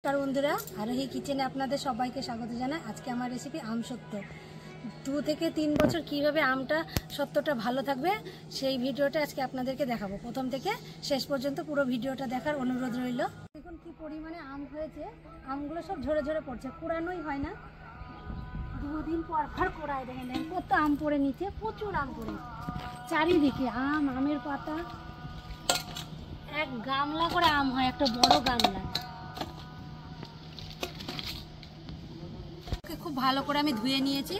नमस्कार बंधुरा आरोही किचेने आपनादेर सबाइके स्वागत जानाई। आज के आमार रेसिपि आम सत्तो। 2 থেকে 3 বছর কিভাবে আমটা সত্যটা ভালো থাকবে সেই ভিডিওটা আজকে আপনাদেরকে দেখাবো। প্রথম থেকে শেষ পর্যন্ত পুরো ভিডিওটা দেখার অনুরোধ রইল। দেখুন কি পরিমাণে আম হয়েছে, আমগুলো সব ঝরে ঝরে পড়ছে, কুড়ানোই হয় না। 2 দিন পর পর কুড়ায়, দেখেন কত আম পড়ে নিচে, প্রচুর আম পড়ে চারিদিকে আম, আমের পাতা। এক গামলা করে আম হয়, একটা বড় গামলা। খুব ভালো করে আমি ধুয়ে নিয়েছি।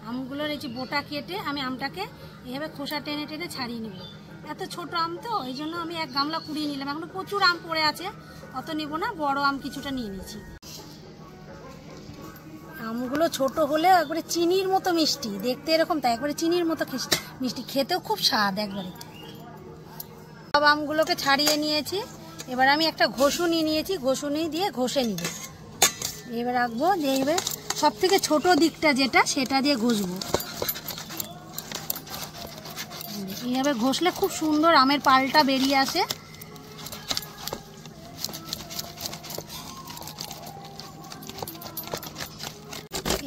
আমগুলোর এই যে বোটা কেটে আমি আমটাকে এভাবে খোসা টেনে টেনে ছাড়িয়ে নেব। এত ছোট আম তো এই জন্য আমি এক গামলা কুড়িয়ে নিলাম। এখন প্রচুর আম পড়ে আছে, অত নিব না, বড় আম কিছুটা নিয়ে নিয়েছি। আমগুলো ছোট হলে একবারে চিনির মতো মিষ্টি, দেখতে এরকম তাই একবারে চিনির মতো মিষ্টি, খেতেও খুব স্বাদ একবারে। সব আমগুলোকে ছাড়িয়ে নিয়েছি। এবার আমি একটা ঘষুনি নিয়েছি, ঘষুনি দিয়ে ঘষে নিব। এবার রাখবো, দেখবে সব থেকে ছোট দিকটা যেটা সেটা দিয়ে ঘষবো। এইভাবে ঘষলে খুব সুন্দর আমের পালটা বেরিয়ে আসে।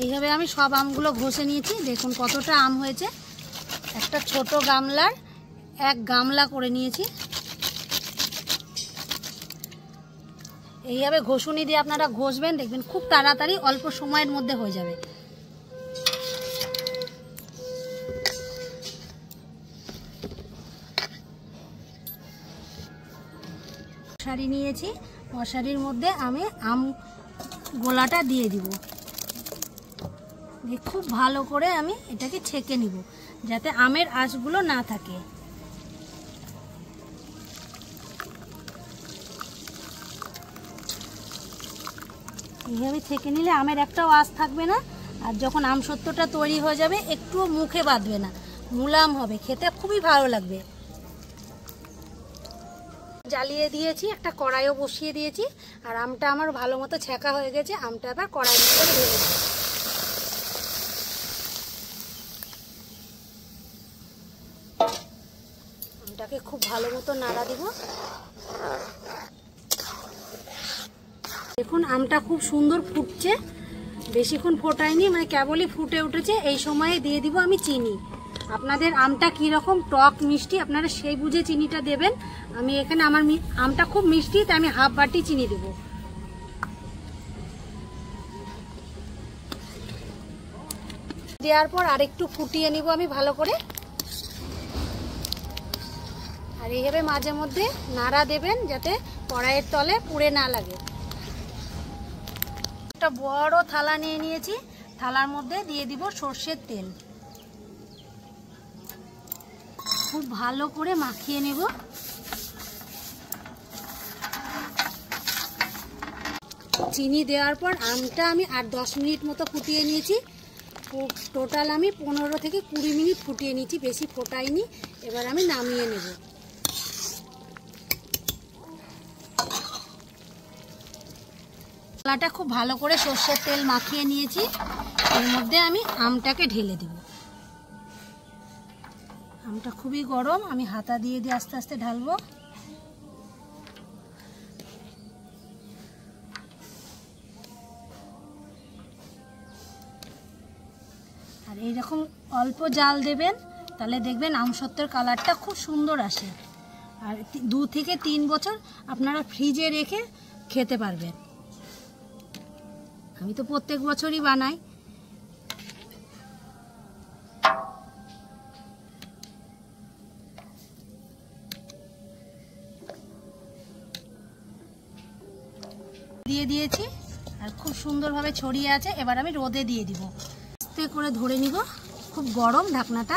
এইভাবে আমি সব আমগুলো ঘষে নিয়েছি। দেখুন কতটা আম হয়েছে। একটা ছোট গামলার এক গামলা করে নিয়েছি। এইভাবে ঘষুনি দিয়ে আপনারা ঘষবেন, দেখবেন খুব তাড়াতাড়ি অল্প সময়ের মধ্যে হয়ে যাবে। মশারি নিয়েছি, মশারির মধ্যে আমি আম গোলাটা দিয়ে দিব। খুব ভালো করে আমি এটাকে ছেঁকে নিব যাতে আমের আঁশগুলো না থাকে। এইভাবে ছেঁকে নিলে আমের একটাও আঁশ থাকবে না। আর যখন আম সত্যটা তৈরি হয়ে যাবে একটুও মুখে বাঁধবে না, মুলাম হবে, খেতে খুবই ভালো লাগবে। জ্বালিয়ে দিয়েছি, একটা কড়াইও বসিয়ে দিয়েছি। আর আমটা আমার ভালো মতো ছেঁকা হয়ে গেছে। আমটা আবার কড়াইয়ের মধ্যে ঢেলে দিই। আমটাকে খুব ভালো মতো নাড়া দিব। দেখুন আমটা খুব সুন্দর ফুটছে, বেশিক্ষণ ফোটায়নি, মানে কেবলই ফুটে উঠেছে। এই সময়ে দিয়ে দিব আমি চিনি। আপনাদের আমটা কীরকম টক মিষ্টি আপনারা সেই বুঝে চিনিটা দেবেন। আমি এখানে আমার আমটা খুব মিষ্টি, তাই আমি হাফ বাটি চিনি দেব। দেওয়ার পর আরেকটু ফুটিয়ে নিব আমি ভালো করে। আর এইভাবে মাঝে মধ্যে নাড়া দেবেন যাতে কড়াইয়ের তলে পুড়ে না লাগে। একটা বড় থালা নিয়ে নিয়েছি, থালার মধ্যে দিয়ে দিব সরষের তেল। খুব ভালো করে মাখিয়ে নেব। চিনি দেওয়ার পর আমটা আমি 8-10 মিনিট মতো ফুটিয়ে নিয়েছি। টোটাল আমি 15 থেকে 20 মিনিট ফুটিয়ে নিয়েছি, বেশি ফোটাইনি। এবার আমি নামিয়ে নেব। থালাটা খুব ভালো করে সরষের তেল মাখিয়ে নিয়েছি। এর মধ্যে আমি আমটাকে ঢেলে দেব। আমটা খুবই গরম, আমি হাতা দিয়ে দিয়ে আস্তে আস্তে ঢালবো। আর এইরকম অল্প জাল দেবেন, তাহলে দেখবেন আমসত্ত্বর কালারটা খুব সুন্দর আসে। আর 2 থেকে 3 বছর আপনারা ফ্রিজে রেখে খেতে পারবেন। আমি তো প্রত্যেক বছরই বানাই। দিয়ে দিয়েছি আর খুব সুন্দরভাবে ছড়িয়ে আছে। এবার আমি রোদে দিয়ে দিব, আস্তে করে ধরে নিব। খুব গরম ঢাকনাটা।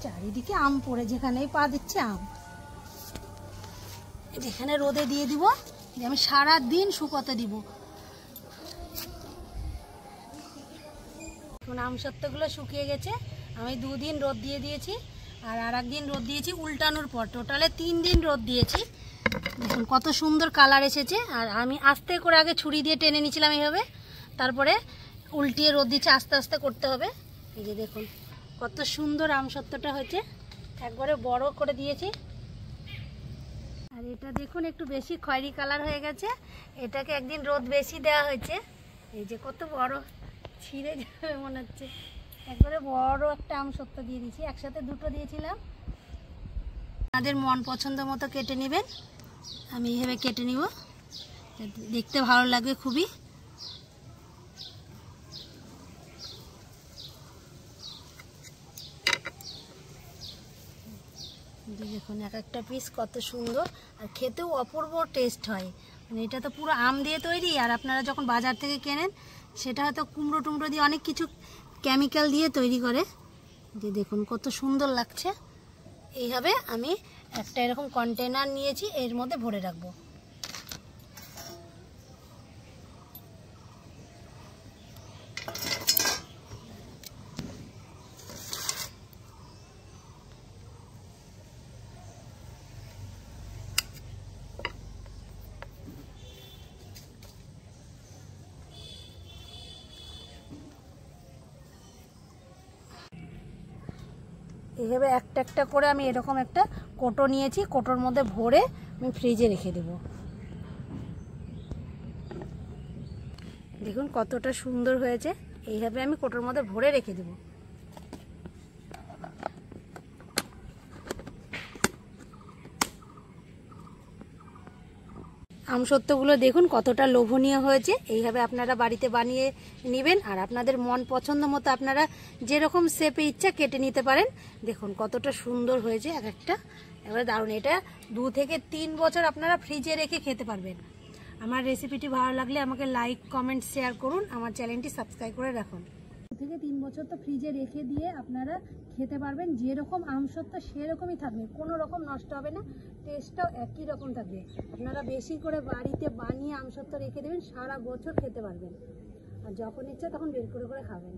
চারিদিকে আম পড়ে, যেখানেই পা দিচ্ছে আম। যেখানে রোদে দিয়ে দিব, আমি সারা দিন শুকোতে দিব। এখন আমসত্ত্বগুলো শুকিয়ে গেছে। আমি 2 দিন রোদ দিয়ে দিয়েছি আর আরেকদিন রোদ দিয়েছি উল্টানোর পর। টোটালে 3 দিন রোদ দিয়েছি। দেখুন কত সুন্দর কালার এসেছে। আর আমি আস্তে করে আগে ছুরি দিয়ে টেনে নিয়েছিলাম এইভাবে, তারপরে উল্টিয়ে রোদ দিচ্ছে। আস্তে আস্তে করতে হবে। এই যে দেখুন কত সুন্দর আমসত্ত্বটা হয়েছে। একবারে বড় করে দিয়েছি। আর এটা দেখুন একটু বেশি খয়েরি কালার হয়ে গেছে, এটাকে একদিন রোদ বেশি দেওয়া হয়েছে। এই যে কত বড়, ছিঁড়ে যাবে মনে হচ্ছে। একবারে বড় একটা আমসত্ত্ব দিয়ে দিয়েছি, একসাথে দুটো দিয়েছিলাম। আপনাদের মন পছন্দ মতো কেটে নেবেন, আমি এইভাবে কেটে নিব, দেখতে ভালো লাগবে খুবই। দেখুন এক একটা পিস কত সুন্দর, আর খেতেও অপূর্ব টেস্ট হয়। মানে এটা তো পুরো আম দিয়ে তৈরি, আর আপনারা যখন বাজার থেকে কেনেন সেটা হয়তো কুমড়ো টুমড়ো দিয়ে অনেক কিছু কেমিক্যাল দিয়ে তৈরি করে। যে দেখুন কত সুন্দর লাগছে। এইভাবে আমি একটা এরকম কন্টেনার নিয়েছি, এর মধ্যে ভরে রাখবো। এইভাবে একটা একটা করে আমি এরকম একটা কোটো নিয়েছি, কোটোর মধ্যে ভরে আমি ফ্রিজে রেখে দেব। দেখুন কতটা সুন্দর হয়েছে, এইভাবে আমি কোটোর মধ্যে ভরে রেখে দেব। আমসত্ত্বগুলো দেখুন কতটা লোভনীয় হয়েছে। এইভাবে আপনারা বাড়িতে বানিয়ে নেবেন, আর আপনাদের মন পছন্দ মতো আপনারা যেরকম শেপে ইচ্ছা কেটে নিতে পারেন। দেখুন কতটা সুন্দর হয়েছে এক একটা, এবারে দারুণ। এটা 2 থেকে 3 বছর আপনারা ফ্রিজে রেখে খেতে পারবেন। আমার রেসিপিটি ভালো লাগলে আমাকে লাইক কমেন্ট শেয়ার করুন, আমার চ্যানেলটি সাবস্ক্রাইব করে রাখুন। 2 থেকে 3 বছর তো ফ্রিজে রেখে দিয়ে আপনারা খেতে পারবেন, যেরকম আমসত্ত্ব সেরকমই থাকবে, কোনো রকম নষ্ট হবে না, টেস্টটাও একই রকম থাকবে। আপনারা বেশি করে বাড়িতে বানিয়ে আমসত্ত্ব রেখে দেবেন, সারা বছর খেতে পারবেন, আর যখন ইচ্ছা তখন বের করে খাবেন।